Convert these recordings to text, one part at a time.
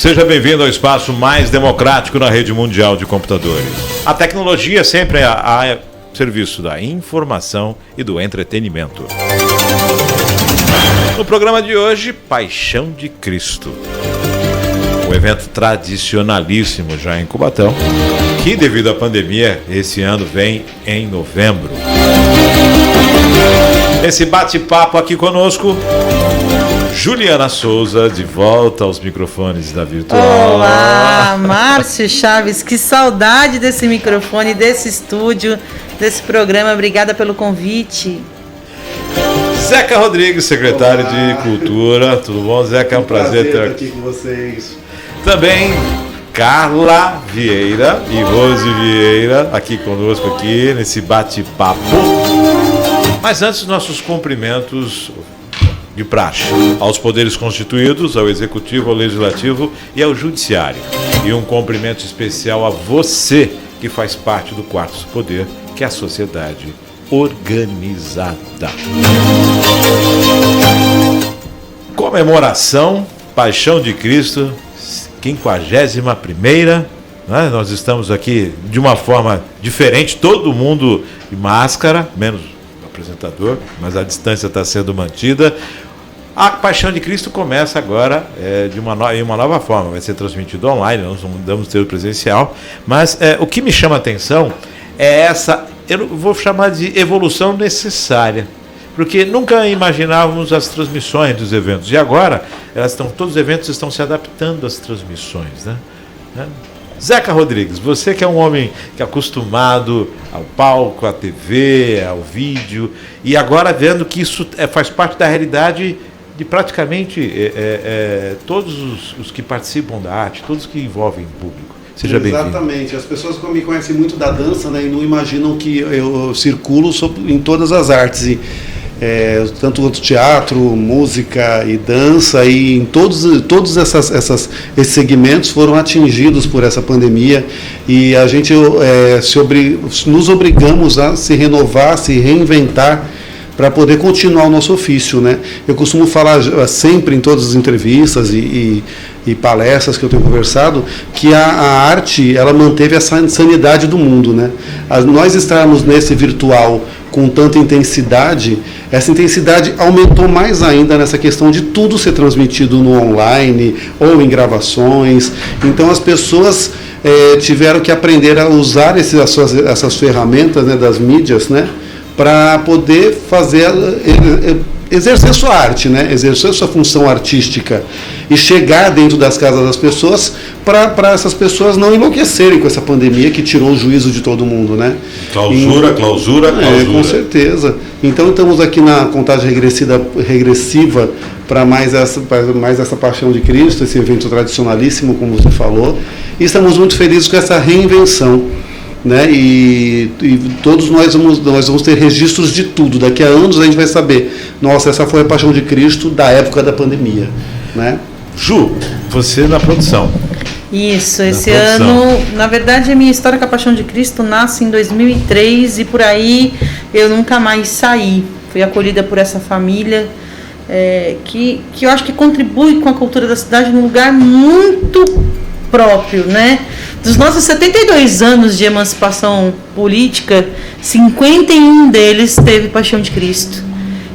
Seja bem-vindo ao espaço mais democrático na rede mundial de computadores. A tecnologia sempre a serviço da informação e do entretenimento. No programa de hoje, Paixão de Cristo. Um evento tradicionalíssimo já em Cubatão, que devido à pandemia, esse ano vem em novembro. Nesse bate-papo aqui conosco, Juliana Souza, de volta aos microfones da Virtual. Olá, Márcio Chaves, que saudade desse microfone, desse estúdio, desse programa. Obrigada pelo convite. Zeca Rodrigues, secretário de Cultura. Tudo bom, Zeca? É um prazer ter aqui com vocês. Também Carla Vieira e Rose Vieira aqui conosco aqui nesse bate-papo. Mas antes, nossos cumprimentos de praxe aos poderes constituídos, ao Executivo, ao Legislativo e ao Judiciário. E um cumprimento especial a você que faz parte do quarto poder, que é a sociedade organizada. Comemoração, Paixão de Cristo, 51ª, né? Nós estamos aqui de uma forma diferente, todo mundo de máscara, menos o apresentador, mas a distância está sendo mantida. A Paixão de Cristo começa agora em uma nova forma, vai ser transmitido online, nós não vamos ter o presencial, mas o que me chama a atenção é essa, eu vou chamar de evolução necessária, porque nunca imaginávamos as transmissões dos eventos, e agora todos os eventos estão se adaptando às transmissões, né? Zeca Rodrigues, você que é um homem que é acostumado ao palco, à TV, ao vídeo, e agora vendo que isso faz parte da realidade de praticamente todos os que participam da arte, todos que envolvem o público. Seja bem-vindo. Exatamente. As pessoas me conhecem muito da dança, né, e não imaginam que eu circulo em todas as artes. Tanto teatro, música e dança, e em todos esses segmentos foram atingidos por essa pandemia, e a gente nos obrigamos a se renovar, se reinventar para poder continuar o nosso ofício, né? Eu costumo falar sempre em todas as entrevistas e palestras que eu tenho conversado, que a arte, ela manteve essa sanidade do mundo, né? Nós estarmos nesse virtual com tanta intensidade, essa intensidade aumentou mais ainda nessa questão de tudo ser transmitido no online ou em gravações. Então as pessoas tiveram que aprender a usar essas ferramentas, né, das mídias, né, para poder exercer sua arte, né? Exercer sua função artística e chegar dentro das casas das pessoas para essas pessoas não enlouquecerem com essa pandemia que tirou o juízo de todo mundo, né? Clausura. Com certeza. Então estamos aqui na contagem regressiva para mais essa Paixão de Cristo, esse evento tradicionalíssimo, como você falou, e estamos muito felizes com essa reinvenção, né? E todos nós vamos ter registros de tudo. Daqui a anos a gente vai saber, nossa, essa foi a Paixão de Cristo da época da pandemia, né? Ju, você na produção. Isso, esse ano, na verdade, a minha história com a Paixão de Cristo nasce em 2003 e por aí eu nunca mais saí. Fui acolhida por essa família que eu acho que contribui com a cultura da cidade num lugar muito próprio, né? Dos nossos 72 anos de emancipação política, 51 deles teve Paixão de Cristo.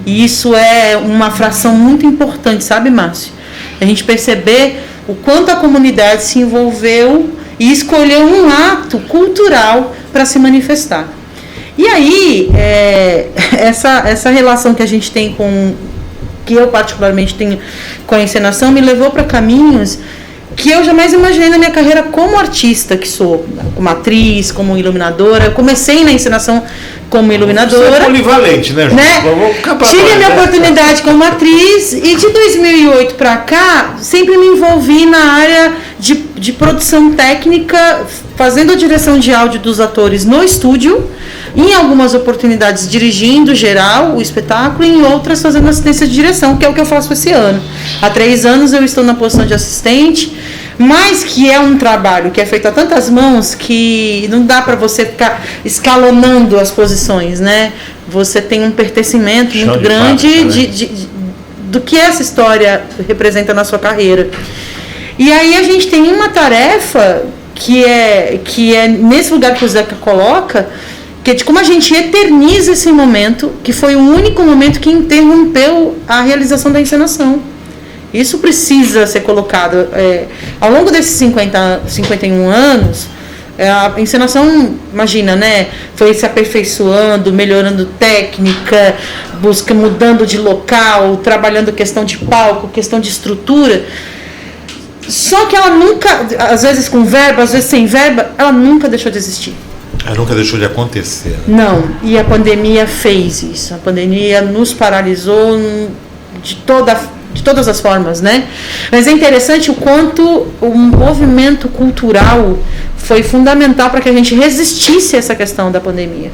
E isso é uma fração muito importante, sabe, Márcio? A gente perceber o quanto a comunidade se envolveu e escolheu um ato cultural para se manifestar. E aí, essa relação que a gente tem que eu particularmente tenho com a encenação, me levou para caminhos que eu jamais imaginei na minha carreira como artista que sou, como atriz, como iluminadora. Eu comecei na encenação como iluminadora. Você é polivalente, né, João? Né? Tive a minha oportunidade como atriz e de 2008 para cá sempre me envolvi na área de produção técnica, fazendo a direção de áudio dos atores no estúdio, em algumas oportunidades dirigindo geral o espetáculo, e em outras fazendo assistência de direção, que é o que eu faço esse ano. Há 3 anos eu estou na posição de assistente, mas que é um trabalho que é feito a tantas mãos que não dá para você ficar escalonando as posições, né? Você tem um pertencimento muito grande do que essa história representa na sua carreira. E aí a gente tem uma tarefa que é nesse lugar que o Zeca coloca, que é de como a gente eterniza esse momento, que foi o único momento que interrompeu a realização da encenação. Isso precisa ser colocado. Ao longo desses 51 anos, a encenação, imagina, né, foi se aperfeiçoando, melhorando técnica, mudando de local, trabalhando questão de palco, questão de estrutura. Só que ela nunca, às vezes com verba, às vezes sem verba, ela nunca deixou de existir. Ela nunca deixou de acontecer. Né? Não, e a pandemia fez isso. A pandemia nos paralisou de todas as formas, né? Mas é interessante o quanto o movimento cultural foi fundamental para que a gente resistisse a essa questão da pandemia,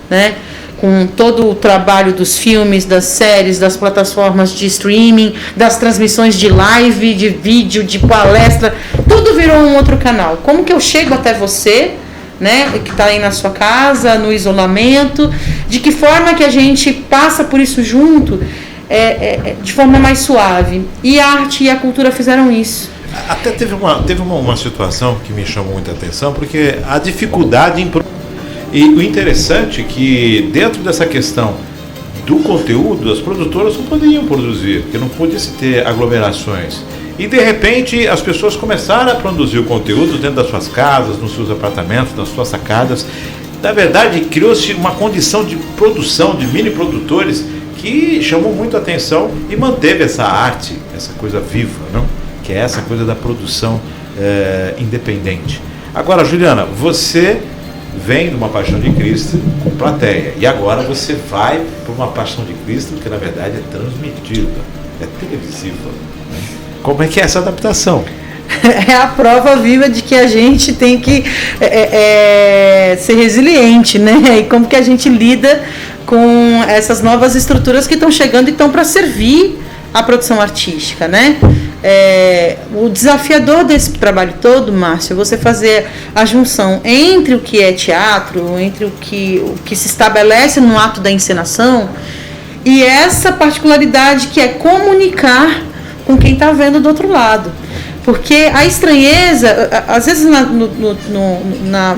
né? Com todo o trabalho dos filmes, das séries, das plataformas de streaming, das transmissões de live, de vídeo, de palestra, tudo virou um outro canal. Como que eu chego até você, né, que está aí na sua casa, no isolamento, de que forma que a gente passa por isso junto, de forma mais suave. E a arte e a cultura fizeram isso. Até teve uma situação que me chamou muita atenção, porque a dificuldade em... E o interessante é que dentro dessa questão do conteúdo, as produtoras não poderiam produzir, porque não podia se ter aglomerações. E de repente as pessoas começaram a produzir o conteúdo dentro das suas casas, nos seus apartamentos, nas suas sacadas. Na verdade, criou-se uma condição de produção de mini produtores que chamou muito a atenção e manteve essa arte, essa coisa viva, não? Que é essa coisa da produção independente. Agora, Juliana, você vem de uma Paixão de Cristo com plateia e agora você vai para uma Paixão de Cristo que na verdade é transmitida, é televisiva. Né? Como é que é essa adaptação? É a prova viva de que a gente tem que ser resiliente, né? E como que a gente lida com essas novas estruturas que estão chegando e estão para servir a produção artística, né? O desafiador desse trabalho todo, Márcio, é você fazer a junção entre o que é teatro, entre o que se estabelece no ato da encenação e essa particularidade que é comunicar com quem está vendo do outro lado. Porque a estranheza, às vezes na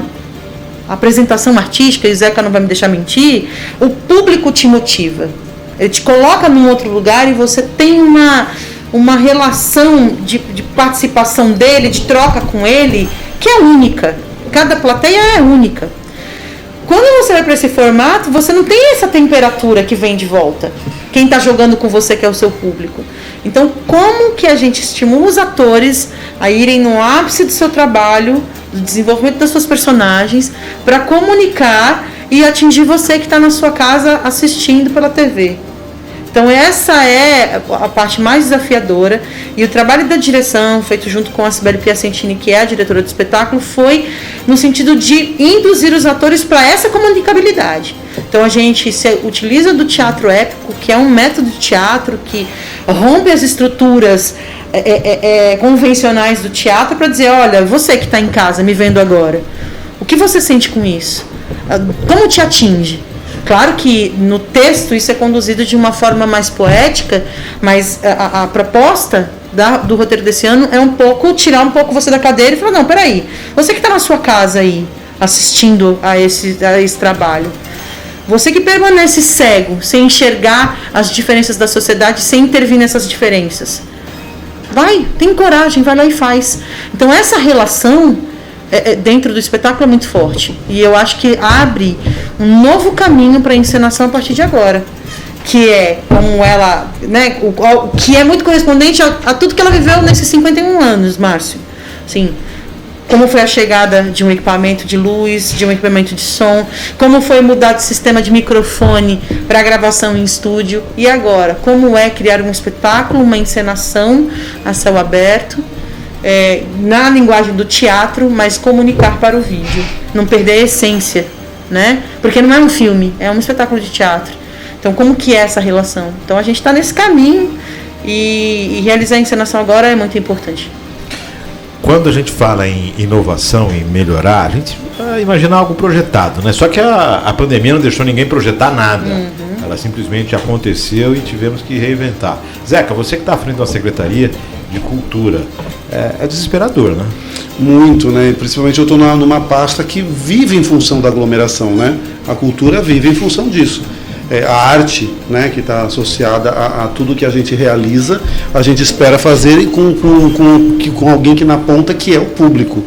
apresentação artística, e Zeca não vai me deixar mentir, o público te motiva. Ele te coloca num outro lugar e você tem uma relação de participação dele, de troca com ele, que é única. Cada plateia é única. Quando você vai para esse formato, você não tem essa temperatura que vem de volta. Quem está jogando com você, que é o seu público. Então, como que a gente estimula os atores a irem no ápice do seu trabalho, do desenvolvimento das suas personagens, para comunicar e atingir você que está na sua casa assistindo pela TV? Então essa é a parte mais desafiadora, e o trabalho da direção, feito junto com a Sibeli Piacentini, que é a diretora do espetáculo, foi no sentido de induzir os atores para essa comunicabilidade. Então a gente se utiliza do teatro épico, que é um método de teatro que rompe as estruturas convencionais do teatro, para dizer, olha, você que está em casa me vendo agora, o que você sente com isso? Como te atinge? Claro que no texto isso é conduzido de uma forma mais poética, mas a proposta do roteiro desse ano é tirar um pouco você da cadeira e falar, não, peraí, você que está na sua casa aí, assistindo a esse trabalho, você que permanece cego, sem enxergar as diferenças da sociedade, sem intervir nessas diferenças, tem coragem, vai lá e faz. Então essa relação dentro do espetáculo é muito forte, e eu acho que abre um novo caminho para a encenação a partir de agora, que é como ela, né, que é muito correspondente a tudo que ela viveu nesses 51 anos, Márcio. Assim, como foi a chegada de um equipamento de luz, de um equipamento de som, como foi mudar de sistema de microfone para gravação em estúdio, e agora, como é criar um espetáculo, uma encenação a céu aberto, na linguagem do teatro, mas comunicar para o vídeo, não perder a essência, né? Porque não é um filme, é um espetáculo de teatro. Então, como que é essa relação? Então, a gente está nesse caminho e realizar a encenação agora é muito importante. Quando a gente fala em inovação, em melhorar, a gente vai imaginar algo projetado, né? Só que a pandemia não deixou ninguém projetar nada. Ela simplesmente aconteceu e tivemos que reinventar. Zeca, você que está à frente da Secretaria de cultura. É desesperador, né? Muito, né? Principalmente eu estou numa pasta que vive em função da aglomeração, né? A cultura vive em função disso. A arte, né, que está associada a tudo que a gente realiza, a gente espera fazer com alguém que na ponta, que é o público.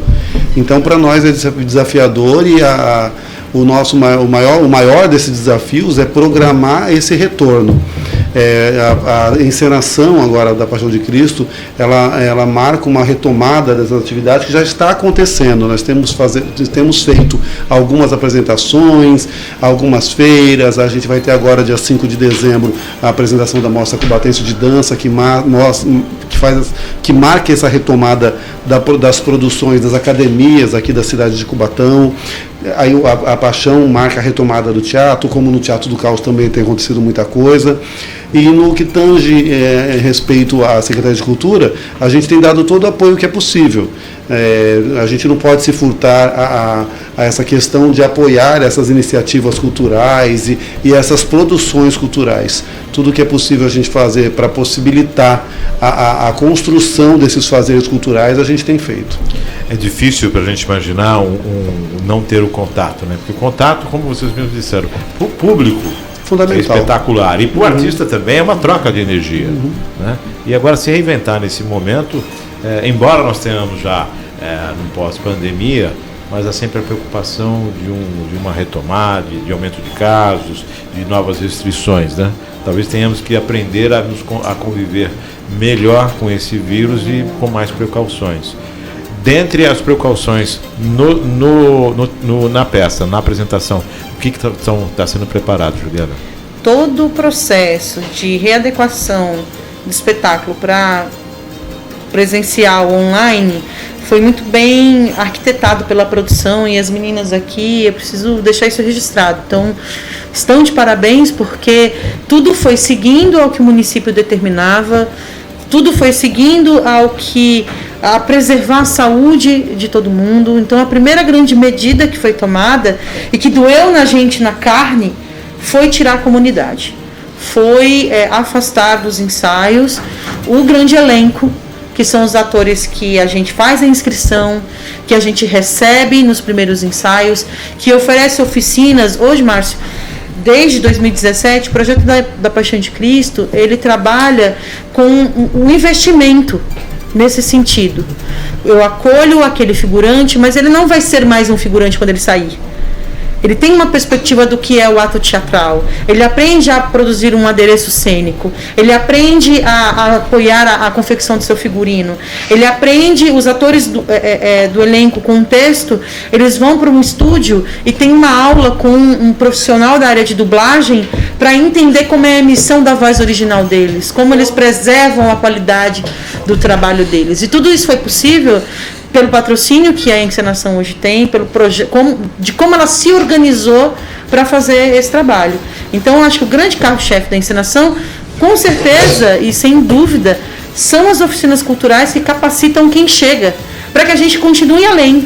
Então, para nós é desafiador e o maior desses desafios é programar esse retorno. A encenação agora da Paixão de Cristo, ela marca uma retomada dessas atividades que já está acontecendo. Nós temos feito algumas apresentações, algumas feiras. A gente vai ter agora, dia 5 de dezembro, a apresentação da Mostra Cubatense de Dança, que marca essa retomada das produções das academias aqui da cidade de Cubatão. Aí a Paixão marca a retomada do teatro, como no Teatro do Caos também tem acontecido muita coisa. E no que tange respeito à Secretaria de Cultura, a gente tem dado todo o apoio que é possível. A gente não pode se furtar a essa questão de apoiar essas iniciativas culturais e essas produções culturais. Tudo que é possível a gente fazer para possibilitar a construção desses fazeres culturais, a gente tem feito. É difícil para a gente imaginar não ter o contato, né? Porque o contato, como vocês mesmos disseram, para o público fundamental. É espetacular. E para o artista também é uma troca de energia. Né? E agora se reinventar nesse momento, embora nós tenhamos já no pós-pandemia, mas há sempre a preocupação de uma retomada, de aumento de casos, de novas restrições. Né? Talvez tenhamos que aprender a conviver melhor com esse vírus e com mais precauções. Dentre as precauções na peça, na apresentação, o que está sendo preparado, Juliana? Todo o processo de readequação do espetáculo para presencial online foi muito bem arquitetado pela produção e as meninas aqui, eu preciso deixar isso registrado. Então, estão de parabéns porque tudo foi seguindo ao que o município determinava, tudo foi seguindo a preservar a saúde de todo mundo. Então, a primeira grande medida que foi tomada e que doeu na gente na carne foi tirar a comunidade. Foi afastar dos ensaios o grande elenco, que são os atores que a gente faz a inscrição, que a gente recebe nos primeiros ensaios, que oferece oficinas. Hoje, Márcio, desde 2017, o projeto da Paixão de Cristo, ele trabalha com um investimento nesse sentido. Eu acolho aquele figurante, mas ele não vai ser mais um figurante quando ele sair. Ele tem uma perspectiva do que é o ato teatral. Ele aprende a produzir um adereço cênico. Ele aprende a apoiar a confecção do seu figurino. Ele aprende, os atores do elenco com um texto, eles vão para um estúdio e tem uma aula com um profissional da área de dublagem para entender como é a emissão da voz original deles, como eles preservam a qualidade do trabalho deles. E tudo isso foi possível pelo patrocínio que a encenação hoje tem, pelo de como ela se organizou para fazer esse trabalho. Então, acho que o grande carro-chefe da encenação, com certeza e sem dúvida, são as oficinas culturais que capacitam quem chega, para que a gente continue além.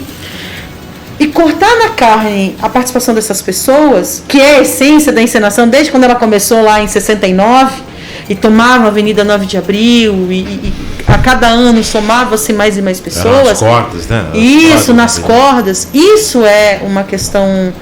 E cortar na carne a participação dessas pessoas, que é a essência da encenação, desde quando ela começou lá em 69, e tomava a Avenida 9 de Abril, e a cada ano somava-se mais e mais pessoas. Nas cordas, né? Nas cordas. Isso é uma questão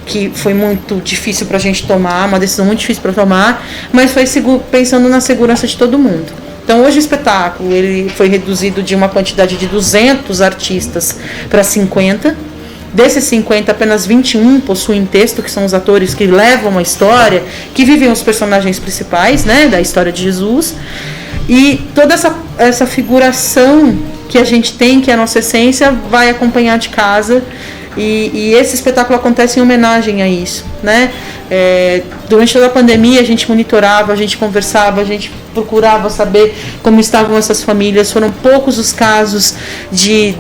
que foi muito difícil para a gente tomar, uma decisão muito difícil para tomar, mas foi pensando na segurança de todo mundo. Então, hoje o espetáculo ele foi reduzido de uma quantidade de 200 artistas para 50. Desses 50, apenas 21 possuem texto, que são os atores que levam a história, que vivem os personagens principais, né, da história de Jesus. E toda essa figuração que a gente tem, que é a nossa essência, vai acompanhar de casa. E esse espetáculo acontece em homenagem a isso, né? Durante toda a pandemia a gente monitorava, a gente conversava, a gente procurava saber como estavam essas famílias. Foram poucos os casos de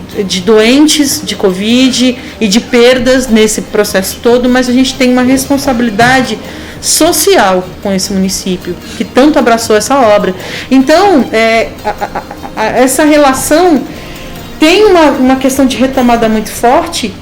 doentes de Covid e de perdas nesse processo todo, mas a gente tem uma responsabilidade social com esse município, que tanto abraçou essa obra. Então, essa relação tem uma questão de retomada muito forte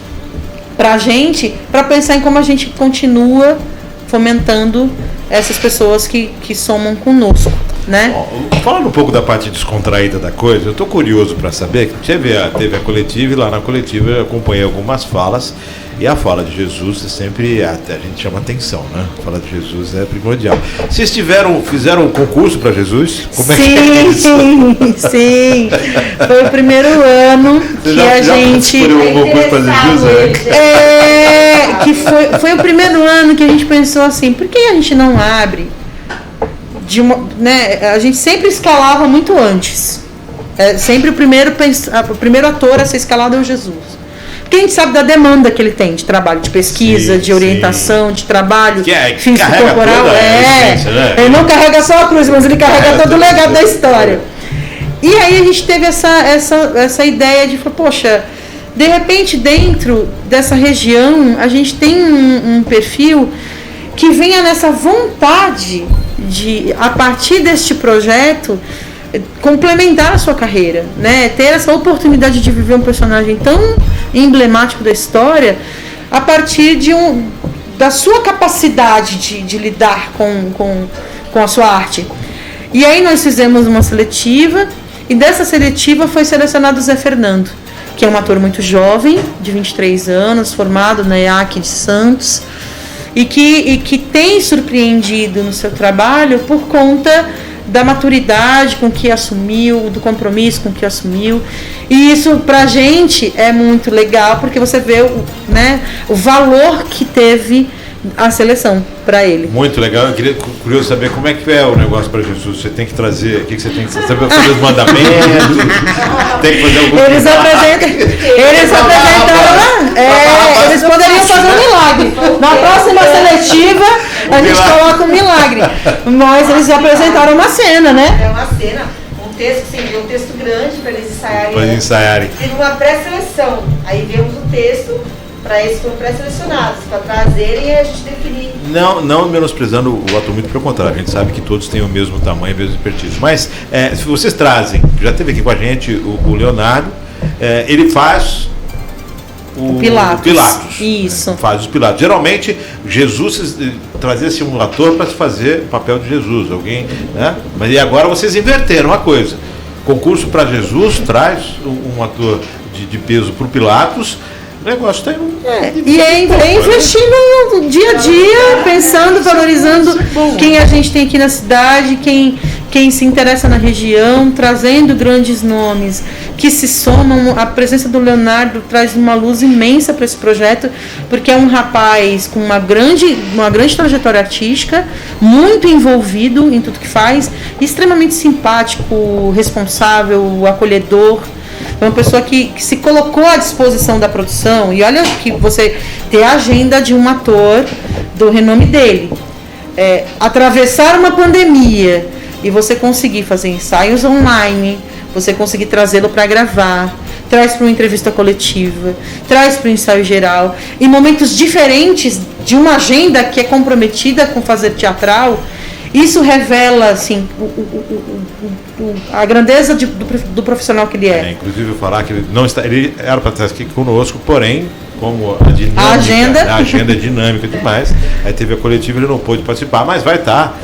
para a gente, para pensar em como a gente continua fomentando essas pessoas que somam conosco. né? Falando um pouco da parte descontraída da coisa, eu estou curioso para saber que teve a coletiva, e lá na coletiva eu acompanhei algumas falas, e a fala de Jesus é sempre, a gente chama atenção, né? A fala de Jesus é primordial. Vocês fizeram um concurso para Jesus? Como é que é isso? Sim. Foi o primeiro ano que já a gente... um concurso para Jesus, né? Que foi o primeiro ano que a gente pensou assim, por que a gente não abre né? A gente sempre escalava muito antes. Sempre o primeiro ator a ser escalado é o Jesus. Porque a gente sabe da demanda que ele tem de trabalho, de pesquisa, de orientação, de trabalho físico corporal. Né? Ele não carrega só a cruz, mas ele carrega todo o legado da história. E aí a gente teve essa ideia de falar, poxa, de repente dentro dessa região a gente tem um perfil que venha nessa vontade de, a partir deste projeto, complementar a sua carreira, né? Ter essa oportunidade de viver um personagem tão emblemático da história a partir da sua capacidade de lidar com a sua arte. E aí nós fizemos uma seletiva, e dessa seletiva foi selecionado o Zé Fernando, que é um ator muito jovem, de 23 anos, formado na EAC de Santos, e que tem surpreendido no seu trabalho por conta da maturidade com que assumiu, do compromisso com que assumiu. E isso pra gente é muito legal, porque você vê o valor que teve a seleção para ele. Muito legal. Eu queria curioso saber como é que é o negócio para Jesus. Você tem que trazer, o que você tem que fazer? Fazer os mandamentos? Tem que fazer algum Eles apresentaram lá. Eles poderiam fazer um milagre. Na próxima seletiva a gente coloca um milagre. Mas eles apresentaram uma cena, né? É uma cena, um texto grande para eles ensaiarem. Teve uma pré-seleção. Aí vemos o texto para eles foram pré-selecionados, para trazerem e a gente definir. Não menosprezando o ator, muito pelo contrário, a gente sabe que todos têm o mesmo tamanho, o mesmo expertise. Mas se vocês trazem, já esteve aqui com a gente o Leonardo, ele faz o Pilatos. Isso. Faz os Pilatos. Geralmente, Jesus trazia-se um ator para fazer o papel de Jesus, alguém, né? Mas e agora vocês inverteram a coisa. Concurso para Jesus traz um ator de peso para o Pilatos. O negócio está investindo no dia a dia, pensando, valorizando quem a gente tem aqui na cidade, quem se interessa na região, trazendo grandes nomes que se somam. A presença do Leonardo traz uma luz imensa para esse projeto, porque é um rapaz com uma grande trajetória artística, muito envolvido em tudo que faz, extremamente simpático, responsável, acolhedor. É uma pessoa que se colocou à disposição da produção. E olha que você ter a agenda de um ator do renome dele, atravessar uma pandemia e você conseguir fazer ensaios online, você conseguir trazê-lo para gravar, traz para uma entrevista coletiva, traz para o ensaio geral, em momentos diferentes de uma agenda que é comprometida com fazer teatral. Isso revela assim, a grandeza do profissional que ele é. Inclusive, eu falar que ele era para estar aqui conosco, porém, como a agenda é dinâmica demais, aí teve a coletiva, ele não pôde participar, mas vai estar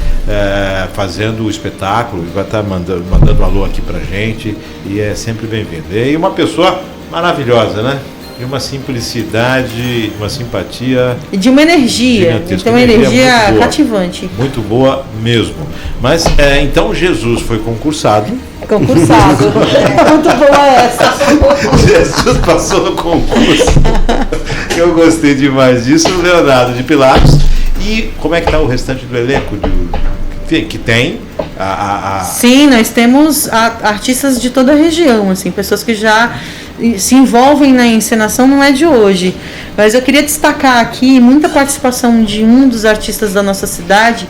fazendo o espetáculo, vai estar mandando alô aqui pra gente, e é sempre bem-vindo. E uma pessoa maravilhosa, né? De uma simplicidade, uma simpatia. E de uma energia. Então, uma energia cativante. Muito boa mesmo. Mas, então, Jesus foi concursado. Concursado. Muito boa essa. Jesus passou no concurso. Eu gostei demais disso. Leonardo de Pilatos. E como é que está o restante do elenco? Que tem Sim, nós temos artistas de toda a região, assim, pessoas que já se envolvem na encenação, não é de hoje. Mas eu queria destacar aqui muita participação de um dos artistas da nossa cidade,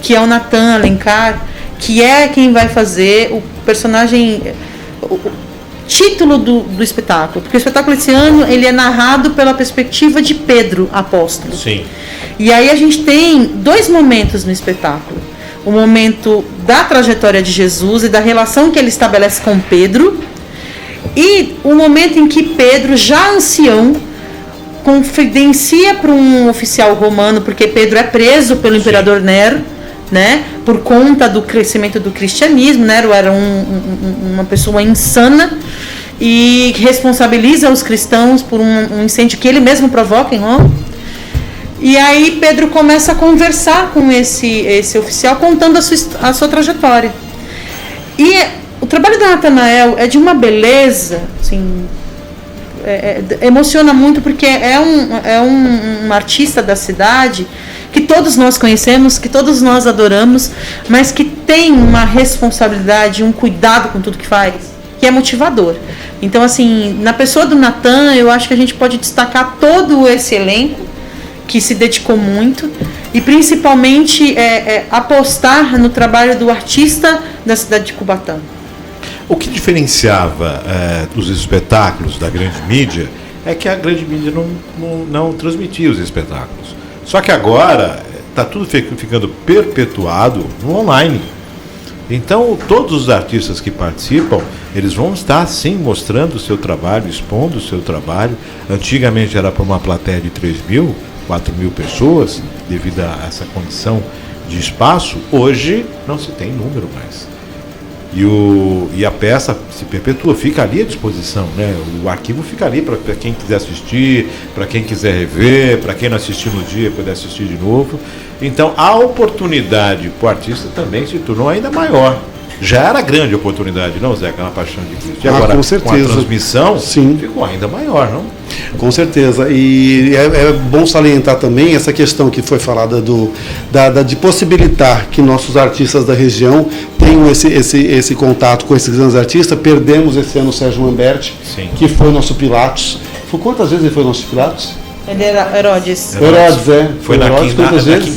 que é o Natan Alencar, que é quem vai fazer o personagem, o título do espetáculo. Porque o espetáculo esse ano ele é narrado pela perspectiva de Pedro Apóstolo. Sim. E aí a gente tem dois momentos no espetáculo. O momento da trajetória de Jesus e da relação que ele estabelece com Pedro, e o momento em que Pedro, já ancião, confidencia para um oficial romano, porque Pedro é preso pelo imperador Nero, né? Por conta do crescimento do cristianismo, né? Era uma pessoa insana e responsabiliza os cristãos por um incêndio que ele mesmo provoca em Roma. E aí Pedro começa a conversar com esse oficial, contando a sua trajetória. E o trabalho do Natanael é de uma beleza, assim, emociona muito, porque é um artista da cidade que todos nós conhecemos, que todos nós adoramos, mas que tem uma responsabilidade, um cuidado com tudo que faz, que é motivador. Então, assim, na pessoa do Natan, eu acho que a gente pode destacar todo esse elenco que se dedicou muito e principalmente apostar no trabalho do artista da cidade de Cubatão. O que diferenciava os espetáculos da grande mídia é que a grande mídia não transmitia os espetáculos. Só que agora está tudo ficando perpetuado no online. Então, todos os artistas que participam, eles vão estar, sim, mostrando o seu trabalho, expondo o seu trabalho. Antigamente era para uma plateia de 3.000, 4.000 pessoas, devido a essa condição de espaço. Hoje não se tem número mais. E a peça se perpetua, fica ali à disposição, né? O arquivo fica ali para quem quiser assistir, para quem quiser rever, para quem não assistiu no dia poder assistir de novo. Então a oportunidade para o artista também se tornou ainda maior. Já era grande a oportunidade, não, Zeca, na Paixão de Cristo. E agora, com certeza, com a transmissão, sim, ficou ainda maior, não? Com certeza. E é bom salientar também essa questão que foi falada de possibilitar que nossos artistas da região tenham esse contato com esses grandes artistas. Perdemos esse ano o Sérgio Lamberti, sim, que foi nosso Pilatos. Quantas vezes ele foi nosso Pilatos? Ele era Herodes. Foi na Herodes, quantas vezes?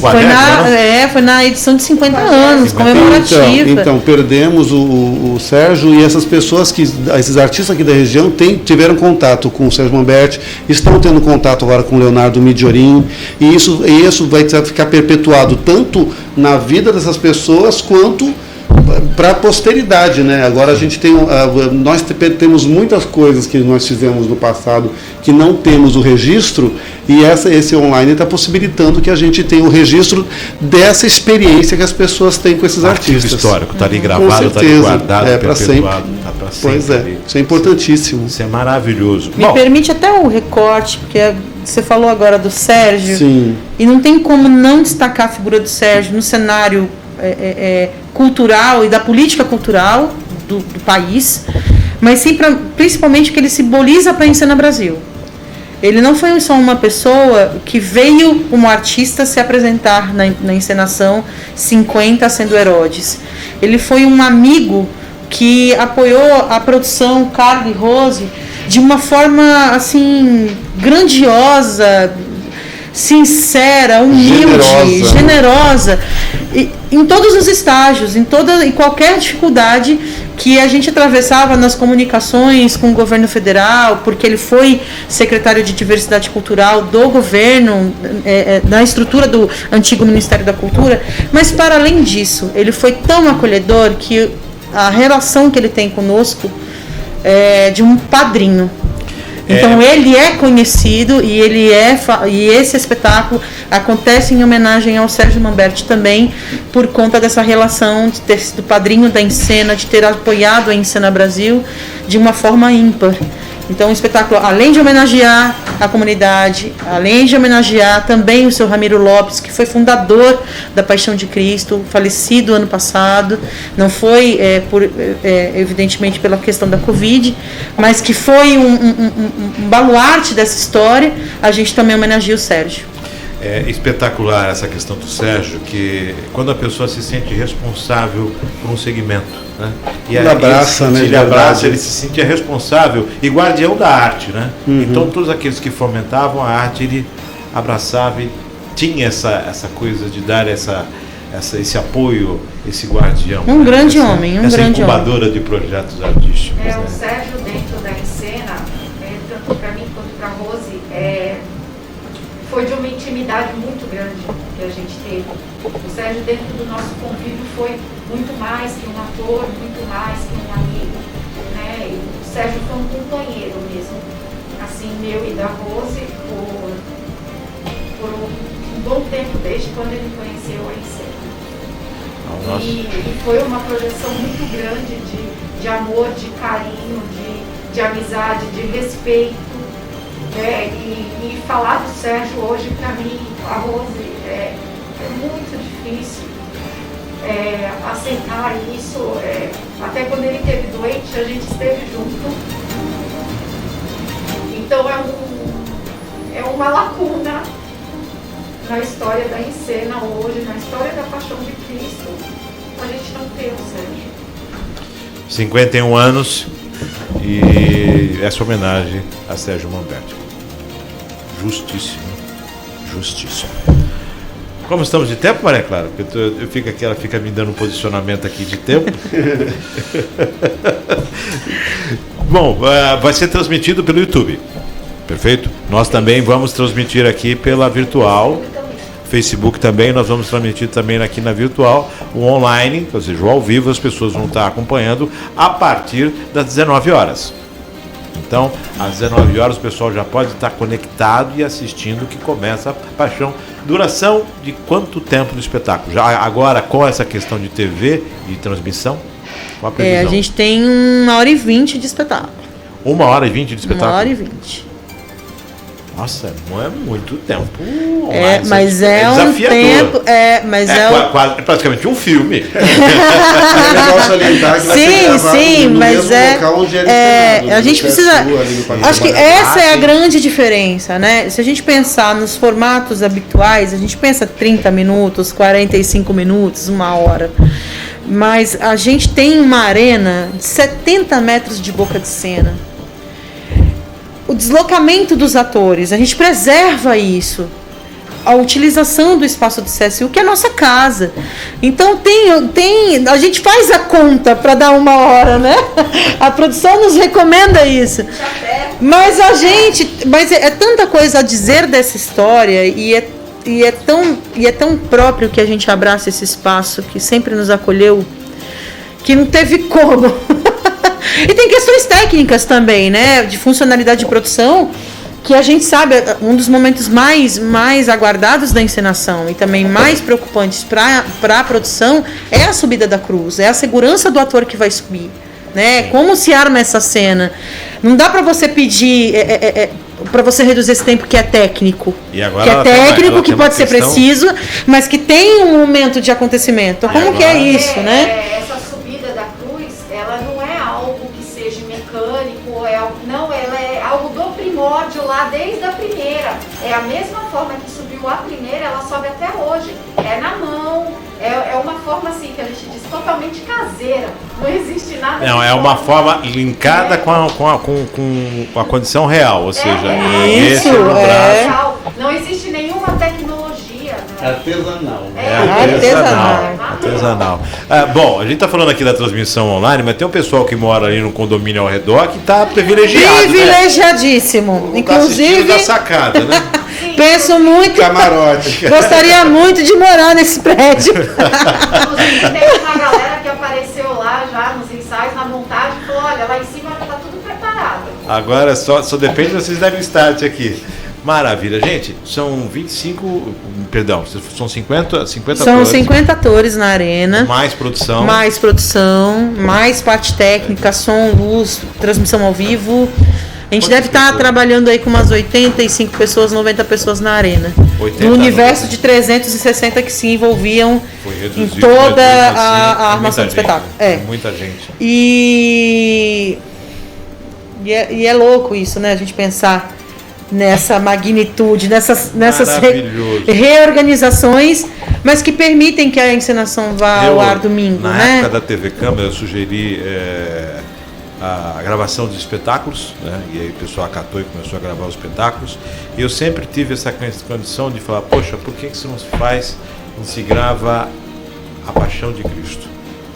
Foi na edição de 50 anos, comemorativa. Então, perdemos o Sérgio, e essas pessoas, esses artistas aqui da região tiveram contato com o Sérgio Lamberti, estão tendo contato agora com o Leonardo Midiorin, e isso vai ficar perpetuado tanto na vida dessas pessoas quanto para a posteridade, né? Agora nós temos muitas coisas que nós fizemos no passado que não temos o registro, e esse online está possibilitando que a gente tenha o registro dessa experiência que as pessoas têm com esses artistas. Histórico, está ali gravado, está ali guardado, para sempre. Tá para sempre. Pois é, isso é importantíssimo. Isso é maravilhoso. Me permite até o recorte, porque você falou agora do Sérgio. Sim. E não tem como não destacar a figura do Sérgio no cenário cultural e da política cultural do país, mas sim principalmente que ele simboliza para a Encena Brasil. Ele não foi só uma pessoa que veio como artista se apresentar na encenação 50 sendo Herodes. Ele foi um amigo que apoiou a produção Carlo e Rose de uma forma assim grandiosa, sincera, humilde, generosa, em todos os estágios, em qualquer dificuldade que a gente atravessava nas comunicações com o governo federal, porque ele foi secretário de Diversidade Cultural do governo, na estrutura do antigo Ministério da Cultura, mas para além disso, ele foi tão acolhedor que a relação que ele tem conosco é de um padrinho. Então ele é conhecido e esse espetáculo acontece em homenagem ao Sérgio Lamberti também, por conta dessa relação de ter sido padrinho da Encena, de ter apoiado a Encena Brasil de uma forma ímpar. Então o espetáculo, além de homenagear a comunidade, além de homenagear também o seu Ramiro Lopes, que foi fundador da Paixão de Cristo, falecido ano passado, não foi evidentemente pela questão da Covid, mas que foi um baluarte dessa história, a gente também homenageia o Sérgio. É espetacular essa questão do Sérgio, que quando a pessoa se sente responsável por um segmento, né? Ele abraça, né? Ele abraça, ele se sentia responsável e guardião da arte, né? Uhum. Então todos aqueles que fomentavam a arte, ele abraçava e tinha essa coisa de dar esse apoio, esse guardião. Um grande homem, essa incubadora de projetos artísticos. O Sérgio dentro da Encena, tanto para mim quanto para a Rose, foi de uma intimidade muito grande que a gente teve. O Sérgio, dentro do nosso convívio, foi muito mais que um ator, muito mais que um amigo, né? E o Sérgio foi um companheiro mesmo, assim, meu e da Rose, por um bom tempo, desde quando ele conheceu a Encena. E foi uma projeção muito grande de amor, de carinho, de amizade, de respeito. Né? E falar do Sérgio hoje, para mim, a Rose, é muito difícil aceitar isso. Até quando ele esteve doente, a gente esteve junto. Então é uma lacuna na história da Encena hoje, na história da Paixão de Cristo, a gente não ter o Sérgio. 51 anos e essa homenagem a Sérgio Manberti. Justíssimo. Justíssimo. Como estamos de tempo, Maria Clara? Porque ela fica me dando um posicionamento aqui de tempo. Bom, vai ser transmitido pelo YouTube. Perfeito? Nós também vamos transmitir aqui pela virtual. Facebook também, nós vamos transmitir também aqui na virtual, o online, ou seja, o ao vivo, as pessoas vão estar acompanhando a partir das 19 horas. Então, às 19 horas o pessoal já pode estar conectado e assistindo que começa a Paixão. Duração de quanto tempo do espetáculo? Já agora, com essa questão de TV e transmissão, qual a previsão? A gente tem 1h20 de espetáculo. 1h20 de espetáculo? 1h20. Nossa, não é muito tempo. Mas é um tempo. Quase, praticamente um filme. É legal salientar que vai ser gravado no mesmo local onde era a gente precisa. Acho que essa é a grande diferença, né? Se a gente pensar nos formatos habituais, a gente pensa 30 minutos, 45 minutos, 1 hora. Mas a gente tem uma arena de 70 metros de boca de cena. O deslocamento dos atores, a gente preserva isso, a utilização do espaço do CSU, que é a nossa casa. Então a gente faz a conta para dar 1 hora, né? A produção nos recomenda isso. Mas é tanta coisa a dizer dessa história e é tão próprio que a gente abraça esse espaço que sempre nos acolheu, que não teve como. E tem questões técnicas também, né? De funcionalidade de produção, que a gente sabe, um dos momentos mais aguardados da encenação e também mais preocupantes para a produção é a subida da cruz, é a segurança do ator que vai subir, né? Como se arma essa cena. Não dá para você pedir, para você reduzir esse tempo que é técnico. E agora que é técnico, que pode ser preciso, mas que tem um momento de acontecimento. Como agora, que é isso, né? Essa subida da cruz, ela não é algo que seja mecânico, não, ela é algo do primórdio lá desde a primeira. É a mesma forma que subiu a primeira, ela sobe até hoje. É na mão, é uma forma assim que a gente diz totalmente caseira. Não existe nada. Não, é uma forma linkada com a condição real, ou seja, isso, não existe nenhuma tecnologia. Né? Artesanal. Artesanal. Bom, a gente está falando aqui da transmissão online, mas tem um pessoal que mora ali no condomínio ao redor que está privilegiado. Privilegiadíssimo. Né? Inclusive. Da sacada, né? Penso muito. Camarote. Gostaria muito de morar nesse prédio. Inclusive, tem uma galera que apareceu lá já nos ensaios, na montagem, e falou: olha, lá em cima já está tudo preparado. Agora só depende de vocês darem start aqui. Maravilha, gente. São 50 São atores. 50 atores na arena. Mais produção, mais parte técnica, som, luz, transmissão ao vivo. A gente deve estar trabalhando aí com umas 85 pessoas, 90 pessoas na arena. No universo de 360 que se envolviam em toda a armação do espetáculo. Muita gente. E é louco isso, né? A gente pensar nessa magnitude, nessas reorganizações, mas que permitem que a encenação vá ao ar domingo. Na né? época da TV Câmara, eu sugeri a gravação dos espetáculos, né? E aí o pessoal acatou e começou a gravar os espetáculos. E eu sempre tive essa condição de falar: poxa, por que isso não se grava a Paixão de Cristo?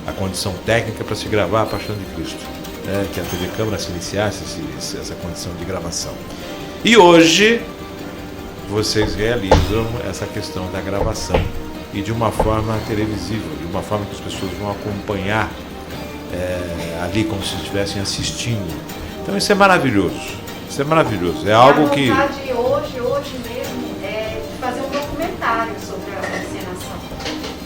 A condição técnica para se gravar a Paixão de Cristo, né? Que a TV Câmara se iniciasse essa condição de gravação. E hoje vocês realizam essa questão da gravação e de uma forma televisível, de uma forma que as pessoas vão acompanhar ali como se estivessem assistindo. Então isso é maravilhoso. Isso é maravilhoso. É algo que... A vontade hoje mesmo é de fazer um documentário sobre a encenação.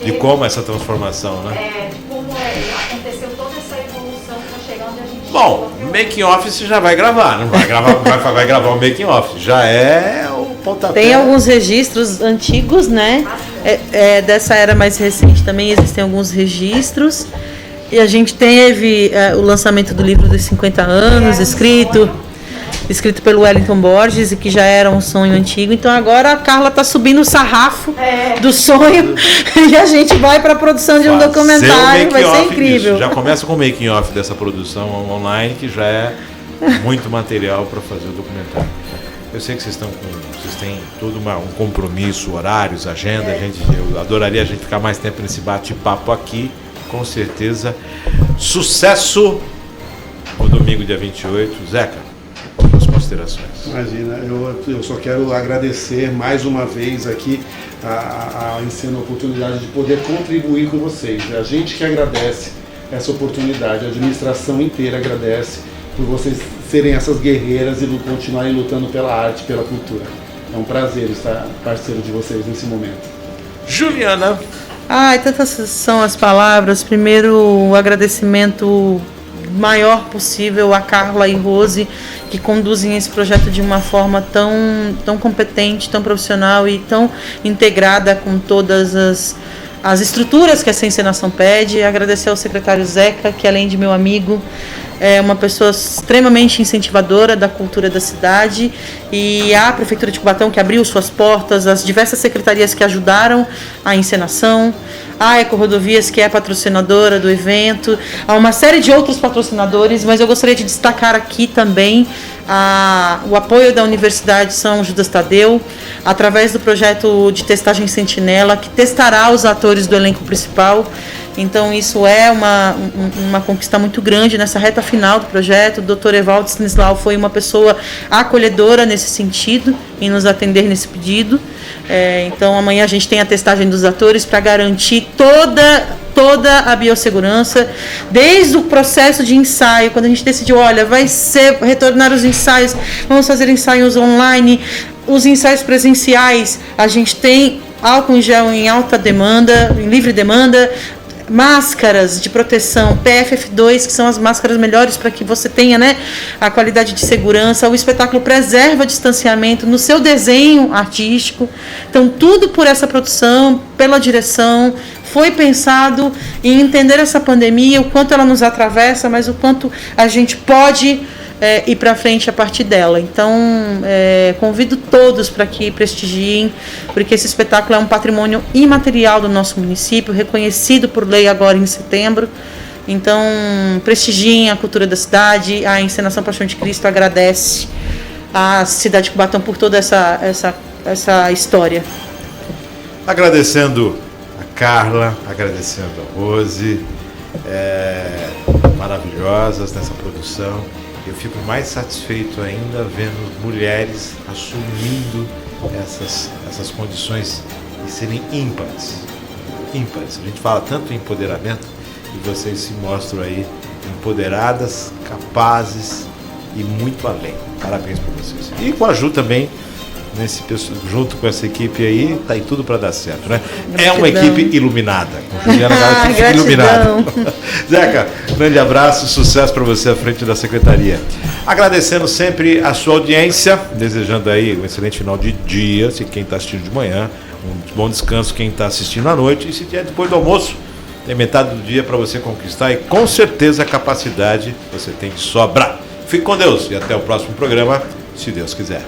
De como essa transformação, né? De como aconteceu toda essa evolução para chegar onde a gente Bom, making off você já vai gravar, não vai gravar, vai gravar o making off. Já é o pontapé. Tem alguns registros antigos, né? Dessa era mais recente também existem alguns registros. E a gente teve o lançamento do livro dos 50 anos, escrito pelo Wellington Borges, e que já era um sonho antigo. Então agora a Carla está subindo o sarrafo do sonho e a gente vai para a produção de um documentário, vai ser incrível. Disso. Já começa com o making off dessa produção online, que já é muito material para fazer o documentário. Eu sei que vocês têm todo um compromisso, horários, agenda. Eu adoraria a gente ficar mais tempo nesse bate-papo aqui, com certeza. Sucesso no domingo, dia 28. Zeca, suas considerações. Imagina, eu só quero agradecer mais uma vez aqui a Encena a oportunidade de poder contribuir com vocês. A gente que agradece essa oportunidade, a administração inteira agradece por vocês serem essas guerreiras e continuarem lutando pela arte, pela cultura. É um prazer estar parceiro de vocês nesse momento. Juliana. Tantas são as palavras. Primeiro, o agradecimento maior possível a Carla e Rose, que conduzem esse projeto de uma forma tão competente, tão profissional e tão integrada com todas as estruturas que essa encenação pede. Agradecer ao secretário Zeca, que além de meu amigo, é uma pessoa extremamente incentivadora da cultura da cidade, e a Prefeitura de Cubatão, que abriu suas portas, as diversas secretarias que ajudaram a encenação, a Ecorodovias, que é patrocinadora do evento, há uma série de outros patrocinadores, mas eu gostaria de destacar aqui também o apoio da Universidade São Judas Tadeu, através do projeto de testagem Sentinela, que testará os atores do elenco principal. Então isso é uma conquista muito grande nessa reta final do projeto. O Dr. Evaldo Stanislau foi uma pessoa acolhedora nesse sentido, em nos atender nesse pedido. Então amanhã a gente tem a testagem dos atores para garantir toda a biossegurança, desde o processo de ensaio, quando a gente decidiu, vai retornar os ensaios, vamos fazer ensaios online, os ensaios presenciais, a gente tem álcool em gel em alta demanda, em livre demanda, máscaras de proteção PFF2, que são as máscaras melhores para que você tenha, a qualidade de segurança. O espetáculo preserva distanciamento no seu desenho artístico. Então tudo por essa produção, pela direção, foi pensado em entender essa pandemia, o quanto ela nos atravessa, mas o quanto a gente pode ir para frente a partir dela. Então, convido todos para que prestigiem, porque esse espetáculo é um patrimônio imaterial do nosso município, reconhecido por lei agora em setembro. Então, prestigiem a cultura da cidade. A Encenação Paixão de Cristo agradece à cidade de Cubatão por toda essa história. Agradecendo a Carla, agradecendo a Rose, maravilhosas nessa produção. Eu fico mais satisfeito ainda vendo mulheres assumindo essas condições e serem ímpares. A gente fala tanto em empoderamento e vocês se mostram aí empoderadas, capazes e muito além. Parabéns para vocês. E com a Ju também, junto com essa equipe aí, tá aí tudo para dar certo, né? Gratidão. É uma equipe iluminada. Com Juliana, uma equipe iluminada. Zeca, grande abraço, sucesso para você à frente da secretaria. Agradecendo sempre a sua audiência, desejando aí um excelente final de dia, se quem está assistindo de manhã, um bom descanso quem está assistindo à noite, e se tiver depois do almoço, tem metade do dia para você conquistar, e com certeza a capacidade você tem de sobrar. Fique com Deus e até o próximo programa, se Deus quiser.